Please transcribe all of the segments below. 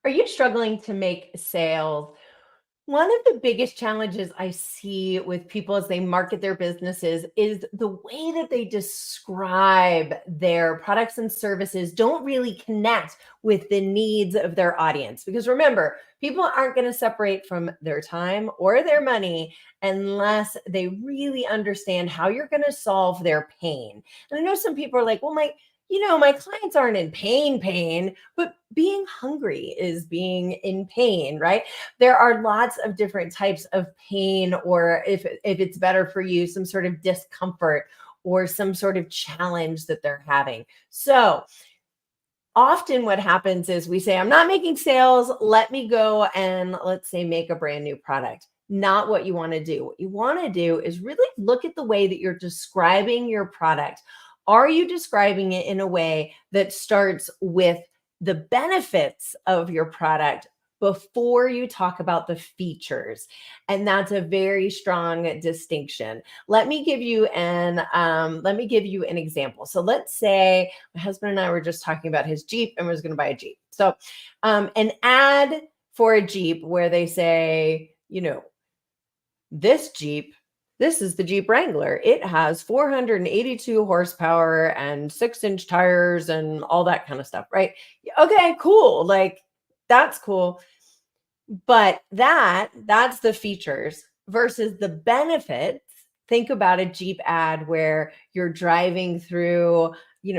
Are you struggling to make sales? One of the biggest challenges I see with people as they market their businesses is the way that they describe their products and services don't really connect with the needs of their audience. Because remember, people aren't going to separate from their time or their money unless they really understand how you're going to solve their pain. And I know some people are like, well, my clients aren't in pain, but being hungry is being in pain, right? There are lots of different types of pain, or if it's better for you, some sort of discomfort or some sort of challenge that they're having. So often what happens is we say, I'm not making sales. Let me go and let's say make a brand new product. Not what you want to do. What you want to do is really look at the way that you're describing your product. Are you describing it in a way that starts with the benefits of your product before you talk about the features? And that's a very strong distinction. Let me give you an example. So let's say my husband and I were just talking about his Jeep and was going to buy a Jeep. So an ad for a Jeep where they say, this Jeep, this is the Jeep Wrangler. It has 482 horsepower and 6-inch tires and all that kind of stuff, right? Okay, cool. Like, that's cool. But that's the features versus the benefits. Think about a Jeep ad where you're driving through,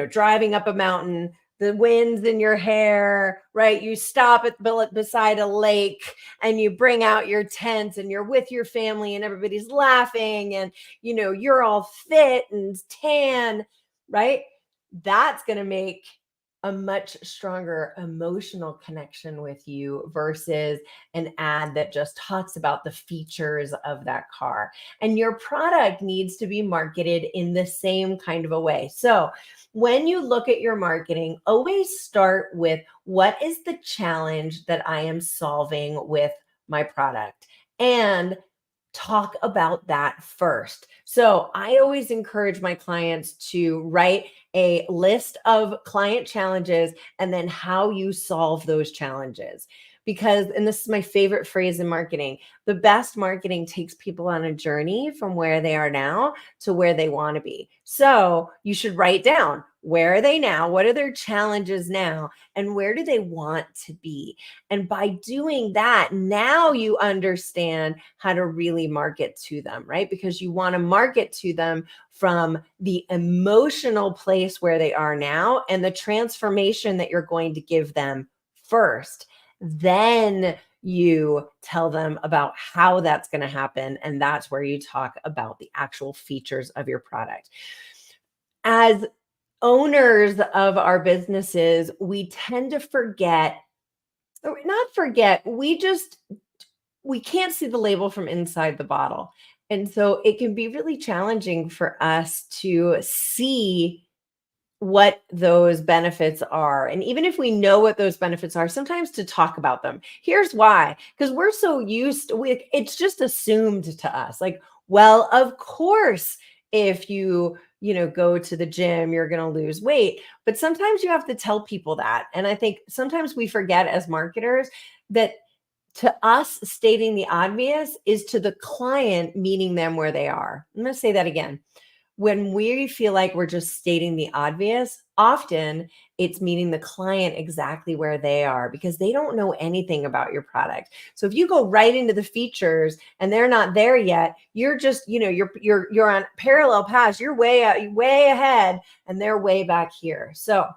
driving up a mountain, the wind's in your hair, right? You stop beside a lake and you bring out your tent and you're with your family and everybody's laughing and, you're all fit and tan, right? That's going to make a much stronger emotional connection with you versus an ad that just talks about the features of that car. And your product needs to be marketed in the same kind of a way. So when you look at your marketing, always start with what is the challenge that I am solving with my product, and talk about that first. So I always encourage my clients to write a list of client challenges and then how you solve those challenges. Because, and this is my favorite phrase in marketing, the best marketing takes people on a journey from where they are now to where they want to be. So you should write down, where are they now? What are their challenges now? And where do they want to be? And by doing that, now you understand how to really market to them, right? Because you want to market to them from the emotional place where they are now and the transformation that you're going to give them first. Then you tell them about how that's going to happen. And that's where you talk about the actual features of your product. As owners of our businesses, we tend to forget, or not forget, we can't see the label from inside the bottle. And so it can be really challenging for us to see what those benefits are. And even if we know what those benefits are, sometimes to talk about them. Here's why, because we're so used to it's just assumed to us like, well, of course, if you go to the gym, you're going to lose weight. But sometimes you have to tell people that. And I think sometimes we forget as marketers that to us, stating the obvious is to the client meeting them where they are. I'm going to say that again. When we feel like we're just stating the obvious, often it's meeting the client exactly where they are because they don't know anything about your product. So if you go right into the features and they're not there yet, you're just, you're on parallel paths. You're way ahead and they're way back here. So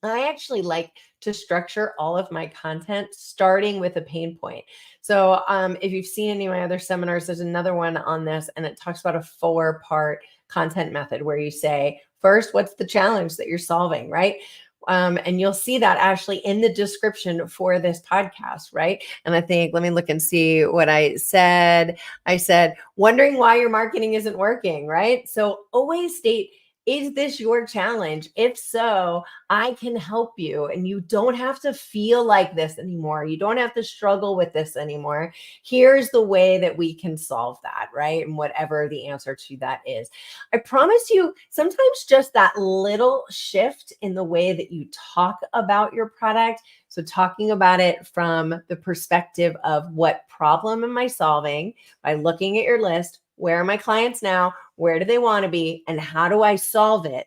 I actually like to structure all of my content starting with a pain point. So if you've seen any of my other seminars, there's another one on this, and it talks about a 4-part content method where you say, first, what's the challenge that you're solving, right? And you'll see that actually in the description for this podcast, right? And I think, let me look and see what I said. I said, wondering why your marketing isn't working, right? So always state Is this your challenge? If so, I can help you. And you don't have to feel like this anymore. You don't have to struggle with this anymore. Here's the way that we can solve that, right? And whatever the answer to that is. I promise you, sometimes just that little shift in the way that you talk about your product. So, talking about it from the perspective of what problem am I solving by looking at your list? Where are my clients now? Where do they want to be? And how do I solve it?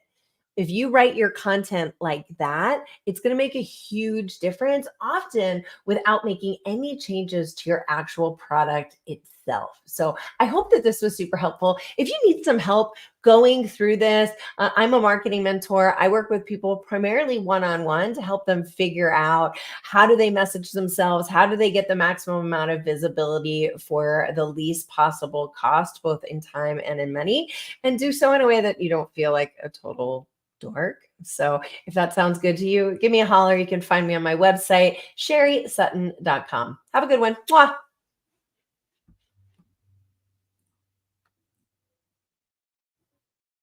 If you write your content like that, it's going to make a huge difference, often without making any changes to your actual product itself. So I hope that this was super helpful. If you need some help going through this, I'm a marketing mentor. I work with people primarily one-on-one to help them figure out how do they message themselves, how do they get the maximum amount of visibility for the least possible cost, both in time and in money, and do so in a way that you don't feel like a total dork. So if that sounds good to you, give me a holler. You can find me on my website, sherrysutton.com. Have a good one. Mwah.